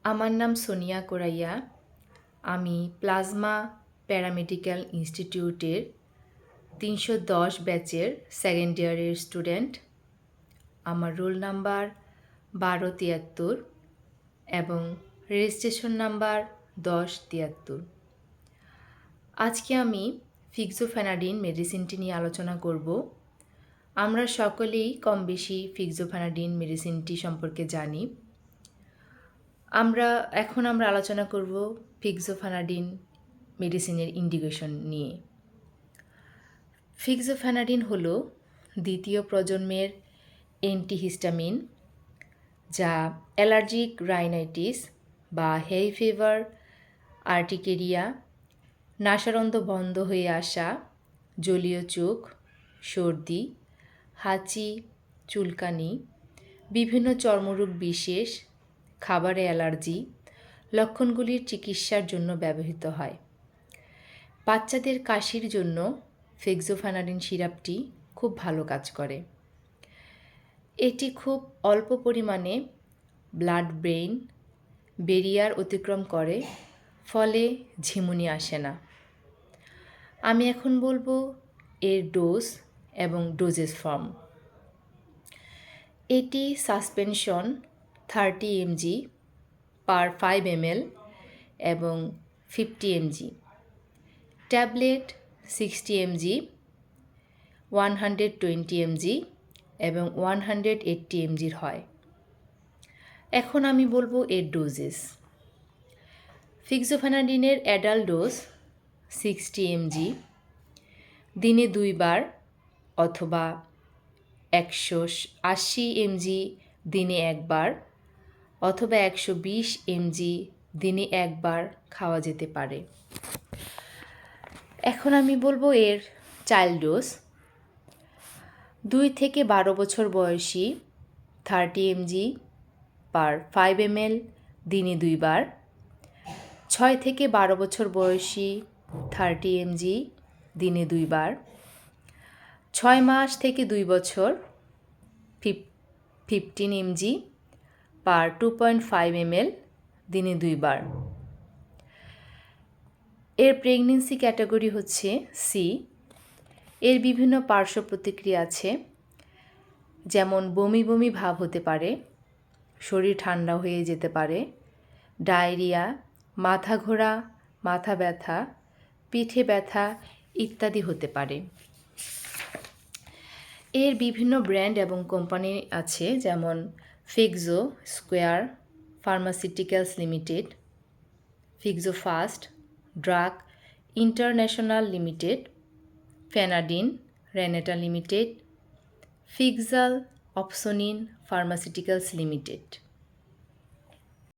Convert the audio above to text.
আমার নাম সোনিয়া কোরাইয়া। আমি প্লাজমা প্যারামেডিক্যাল ইনস্টিটিউটের ৩১০ ব্যাচের সেকেন্ড ইয়ারের স্টুডেন্ট। আমার রোল নাম্বার ১২৭৩ এবং রেজিস্ট্রেশন নাম্বার ১০৭৩। আজকে আমি ফিক্সোফেনাডিন মেডিসিনটি নিয়ে আলোচনা করব। আমরা সকলেই কম বেশি ফিক্সোফেনাডিন মেডিসিনটি সম্পর্কে জানি। এখন আমরা আলোচনা করব ফিক্সোফেনাডিন মেডিসিনের ইন্ডিকেশন নিয়ে। ফিক্সোফেনাডিন হলো দ্বিতীয় প্রজন্মের অ্যান্টিহিস্টামিন, যা অ্যালার্জিক রাইনাইটিস বা হেই ফিভার, আর্টিকেরিয়া, নাসারন্ধ্র বন্ধ হয়ে আসা, জলীয় চোখ, সর্দি, হাঁচি, চুলকানি, বিভিন্ন চর্মরোগ বিশেষ, খাবারে অ্যালার্জি লক্ষণগুলির চিকিৎসার জন্য ব্যবহৃত হয়। বাচ্চাদের কাশির জন্য ফিক্সোফেনাডিন সিরাপটি খুব ভালো কাজ করে। এটি খুব অল্প পরিমাণে ব্লাড ব্রেইন ব্যারিয়ার অতিক্রম করে, ফলে ঝিমুনি আসে না। আমি এখন বলবো এর ডোজ এবং ডোজেস ফর্ম। এটি সাসপেনশন 30 mg পার 5 ml এবং 50 mg, ট্যাবলেট 60 mg, 120 mg এবং 180 mg হয়। এখন আমি বলবো এর ডোজেস। ফিক্সোফেনাডিনের অ্যাডাল্ট ডোজ 60 mg, দিনে 2 বার অথবা 180 mg দিনে 1 বার অথবা 120 mg দিনে 1 বার খাওয়া যেতে পারে। এখন আমি বলবো এর চাইল্ড ডোজ। 2 থেকে 12 বছর বয়সী 30 mg পার 5 ml দিনে 2 বার, 6 থেকে 12 বছর বয়সী 30 mg দিনে 2 বার, 6 মাস থেকে 2 বছর 15 mg পার 2.5 ml দিনে 2 বার। এর প্রেগন্যান্সি ক্যাটাগরি হচ্ছে সি। এর বিভিন্ন পার্শ্ব প্রতিক্রিয়া আছে, যেমন বমি বমি ভাব হতে পারে, শরীর ঠান্ডা হয়ে যেতে পারে, ডায়রিয়া, মাথা ঘোরা, মাথা ব্যথা, পিঠে ব্যথা ইত্যাদি হতে পারে। এর বিভিন্ন ব্র্যান্ড এবং কোম্পানি আছে, যেমন Fexo Square pharmaceuticals limited, Fexo fast drug international limited, Fenadin Renata limited, ফিক্সাল অপসোনিন ফার্মাসিউটিক্যালস লিমিটেড।